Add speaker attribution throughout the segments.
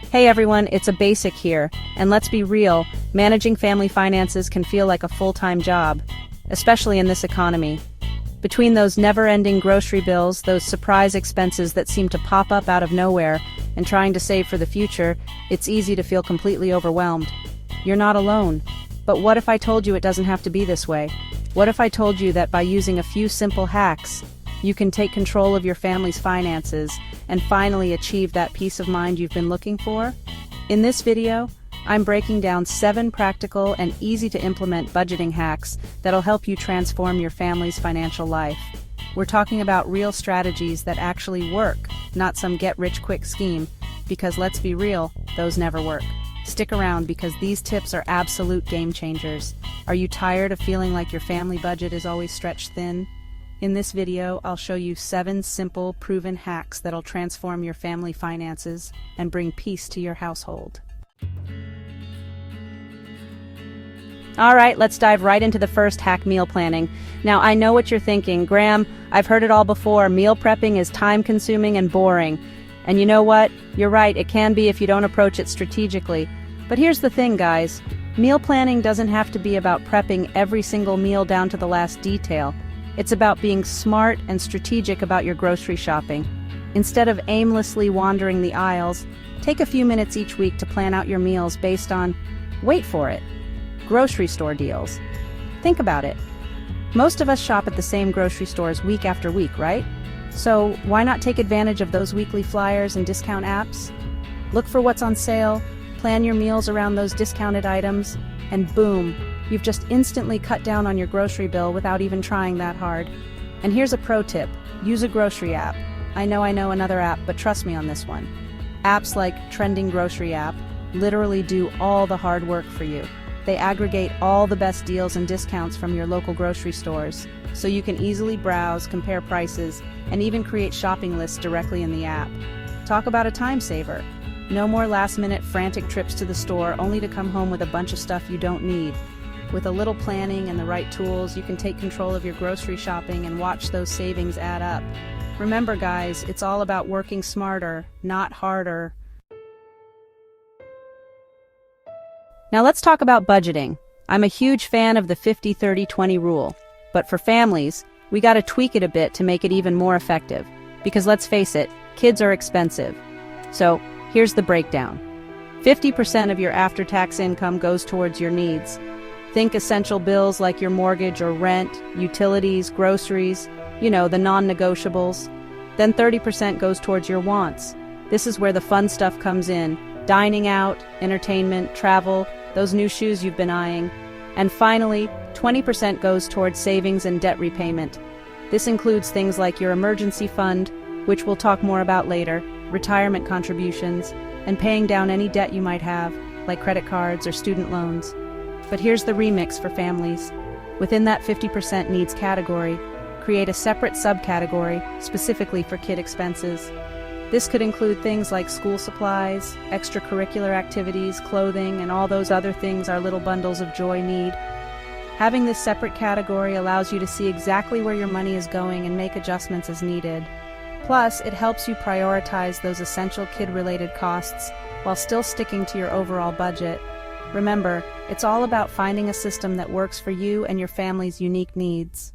Speaker 1: Hey everyone, it's a basic here, and let's be real, managing family finances can feel like a full-time job, especially in this economy. Between those never-ending grocery bills, those surprise expenses that seem to pop up out of nowhere, and trying to save for the future, it's easy to feel completely overwhelmed. You're not alone. But what if I told you it doesn't have to be this way? What if I told you that by using a few simple hacks, you can take control of your family's finances and finally achieve that peace of mind you've been looking for? In this video, I'm breaking down 7 practical and easy-to-implement budgeting hacks that'll help you transform your family's financial life. We're talking about real strategies that actually work, not some get-rich-quick scheme, because let's be real, those never work. Stick around because these tips are absolute game changers. Are you tired of feeling like your family budget is always stretched thin? In this video, I'll show you 7 simple, proven hacks that'll transform your family finances and bring peace to your household. Alright, let's dive right into the first hack: meal planning. Now, I know what you're thinking, Graham, I've heard it all before. Meal prepping is time-consuming and boring. And you know what? You're right, it can be if you don't approach it strategically. But here's the thing, guys. Meal planning doesn't have to be about prepping every single meal down to the last detail. It's about being smart and strategic about your grocery shopping. Instead of aimlessly wandering the aisles, take a few minutes each week to plan out your meals based on, wait for it, grocery store deals. Think about it. Most of us shop at the same grocery stores week after week, right? So why not take advantage of those weekly flyers and discount apps? Look for what's on sale, plan your meals around those discounted items, and boom, you've just instantly cut down on your grocery bill without even trying that hard. And here's a pro tip: use a grocery app. I know another app, but trust me on this one. Apps like Trending Grocery App literally do all the hard work for you. They aggregate all the best deals and discounts from your local grocery stores, so you can easily browse, compare prices, and even create shopping lists directly in the app. Talk about a time saver. No more last-minute frantic trips to the store only to come home with a bunch of stuff you don't need. With a little planning and the right tools, you can take control of your grocery shopping and watch those savings add up. Remember, guys, it's all about working smarter, not harder. Now let's talk about budgeting. I'm a huge fan of the 50-30-20 rule, but for families, we gotta tweak it a bit to make it even more effective. Because let's face it, kids are expensive. So here's the breakdown. 50% of your after-tax income goes towards your needs. Think essential bills like your mortgage or rent, utilities, groceries, the non-negotiables. Then 30% goes towards your wants. This is where the fun stuff comes in: dining out, entertainment, travel, those new shoes you've been eyeing. And finally, 20% goes towards savings and debt repayment. This includes things like your emergency fund, which we'll talk more about later, retirement contributions, and paying down any debt you might have, like credit cards or student loans. But here's the remix for families. Within that 50% needs category, create a separate subcategory specifically for kid expenses. This could include things like school supplies, extracurricular activities, clothing, and all those other things our little bundles of joy need. Having this separate category allows you to see exactly where your money is going and make adjustments as needed. Plus, it helps you prioritize those essential kid-related costs while still sticking to your overall budget. Remember, it's all about finding a system that works for you and your family's unique needs.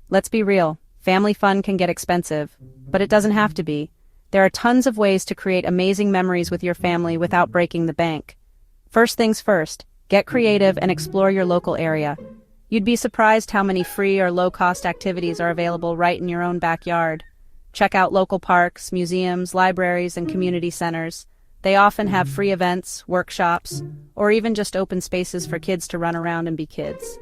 Speaker 1: Let's be real. Family fun can get expensive, but it doesn't have to be. There are tons of ways to create amazing memories with your family without breaking the bank. First things first, get creative and explore your local area. You'd be surprised how many free or low-cost activities are available right in your own backyard. Check out local parks, museums, libraries, and community centers. They often have free events, workshops, or even just open spaces for kids to run around and be kids.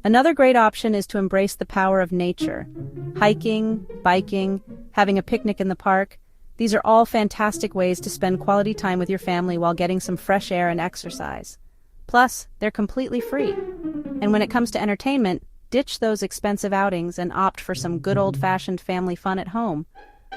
Speaker 1: Another great option is to embrace the power of nature. Hiking, biking, having a picnic in the park, these are all fantastic ways to spend quality time with your family while getting some fresh air and exercise. Plus, they're completely free. And when it comes to entertainment, ditch those expensive outings and opt for some good old-fashioned family fun at home.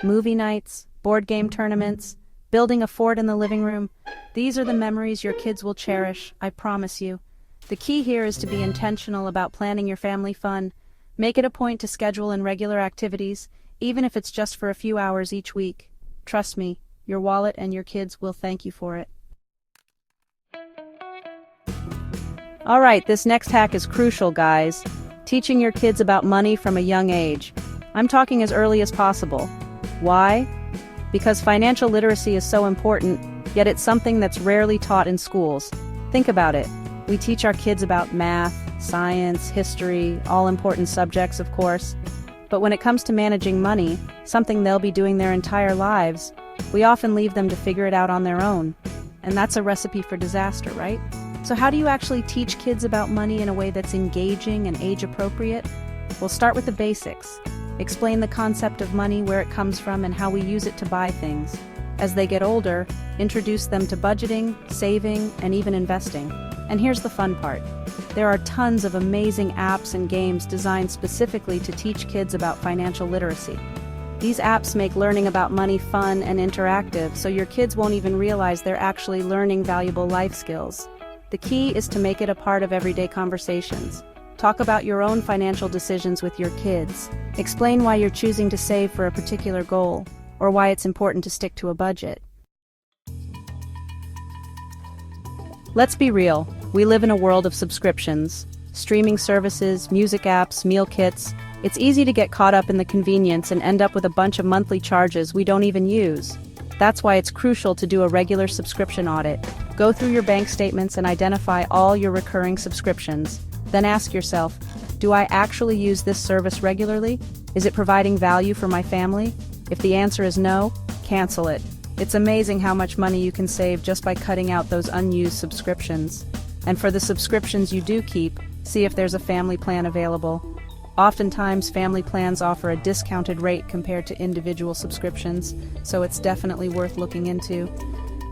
Speaker 1: Movie nights, board game tournaments, building a fort in the living room. These are the memories your kids will cherish, I promise you. The key here is to be intentional about planning your family fun. Make it a point to schedule in regular activities, even if it's just for a few hours each week. Trust me, your wallet and your kids will thank you for it. Alright, this next hack is crucial, guys. Teaching your kids about money from a young age. I'm talking as early as possible. Why? Because financial literacy is so important, yet it's something that's rarely taught in schools. Think about it. We teach our kids about math, science, history, all important subjects, of course. But when it comes to managing money, something they'll be doing their entire lives, we often leave them to figure it out on their own. And that's a recipe for disaster, right? So how do you actually teach kids about money in a way that's engaging and age-appropriate? We'll start with the basics. Explain the concept of money, where it comes from, and how we use it to buy things. As they get older, introduce them to budgeting, saving, and even investing. And here's the fun part. There are tons of amazing apps and games designed specifically to teach kids about financial literacy. These apps make learning about money fun and interactive, so your kids won't even realize they're actually learning valuable life skills. The key is to make it a part of everyday conversations. Talk about your own financial decisions with your kids. Explain why you're choosing to save for a particular goal, or why it's important to stick to a budget. Let's be real, we live in a world of subscriptions. Streaming services, music apps, meal kits. It's easy to get caught up in the convenience and end up with a bunch of monthly charges we don't even use. That's why it's crucial to do a regular subscription audit. Go through your bank statements and identify all your recurring subscriptions. Then ask yourself, do I actually use this service regularly? Is it providing value for my family? If the answer is no, cancel it. It's amazing how much money you can save just by cutting out those unused subscriptions. And for the subscriptions you do keep, see if there's a family plan available. Oftentimes, family plans offer a discounted rate compared to individual subscriptions, so it's definitely worth looking into.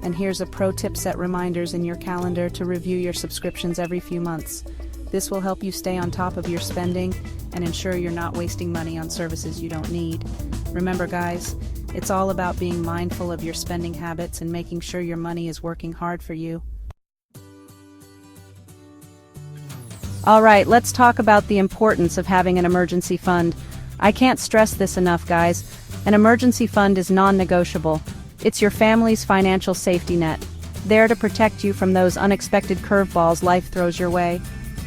Speaker 1: And here's a pro tip: set reminders in your calendar to review your subscriptions every few months. This will help you stay on top of your spending and ensure you're not wasting money on services you don't need. Remember, guys, it's all about being mindful of your spending habits and making sure your money is working hard for you. All right, let's talk about the importance of having an emergency fund. I can't stress this enough, guys. An emergency fund is non-negotiable. It's your family's financial safety net, there to protect you from those unexpected curveballs life throws your way.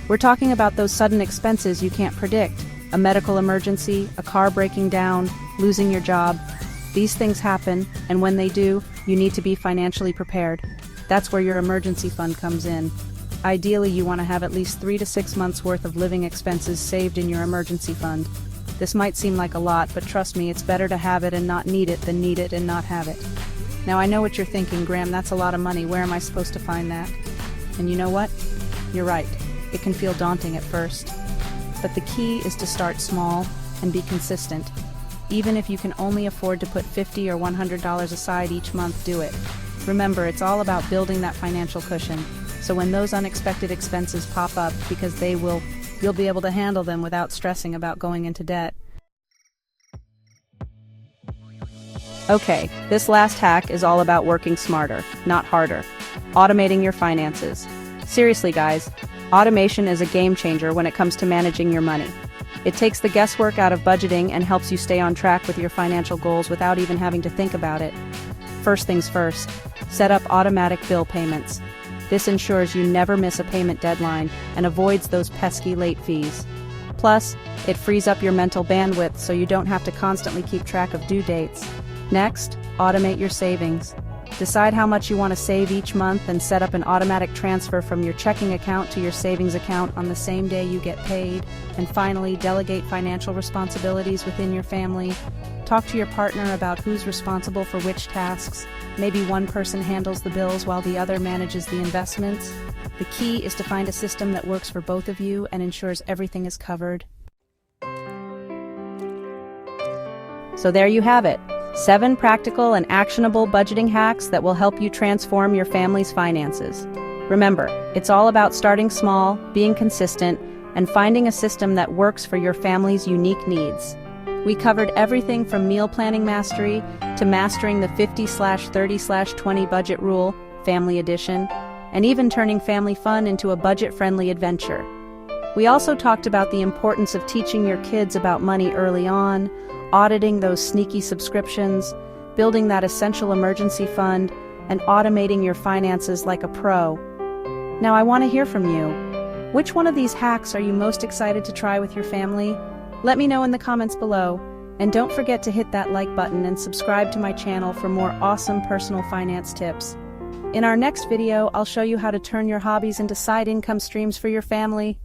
Speaker 1: We're talking about those sudden expenses you can't predict. A medical emergency, a car breaking down, losing your job. These things happen, and when they do, you need to be financially prepared. That's where your emergency fund comes in. Ideally, you want to have at least 3 to 6 months worth of living expenses saved in your emergency fund. This might seem like a lot, but trust me, it's better to have it and not need it than need it and not have it. Now, I know what you're thinking, Graham, that's a lot of money. Where am I supposed to find that? And you know what? You're right. It can feel daunting at first. But the key is to start small and be consistent. Even if you can only afford to put $50 or $100 aside each month, do it. Remember, it's all about building that financial cushion. So when those unexpected expenses pop up, because they will, you'll be able to handle them without stressing about going into debt. Okay, this last hack is all about working smarter, not harder. Automating your finances. Seriously, guys, automation is a game changer when it comes to managing your money. It takes the guesswork out of budgeting and helps you stay on track with your financial goals without even having to think about it. First things first, set up automatic bill payments. This ensures you never miss a payment deadline and avoids those pesky late fees. Plus, it frees up your mental bandwidth so you don't have to constantly keep track of due dates. Next, automate your savings. Decide how much you want to save each month and set up an automatic transfer from your checking account to your savings account on the same day you get paid. And finally, delegate financial responsibilities within your family. Talk to your partner about who's responsible for which tasks. Maybe one person handles the bills while the other manages the investments. The key is to find a system that works for both of you and ensures everything is covered. So there you have it. 7 practical and actionable budgeting hacks that will help you transform your family's finances. Remember, it's all about starting small, being consistent, and finding a system that works for your family's unique needs. We covered everything from meal planning mastery to mastering the 50/30/20 budget rule, family edition, and even turning family fun into a budget-friendly adventure. We also talked about the importance of teaching your kids about money early on, auditing those sneaky subscriptions, building that essential emergency fund, and automating your finances like a pro. Now I want to hear from you. Which one of these hacks are you most excited to try with your family? Let me know in the comments below. And don't forget to hit that like button and subscribe to my channel for more awesome personal finance tips. In our next video, I'll show you how to turn your hobbies into side income streams for your family.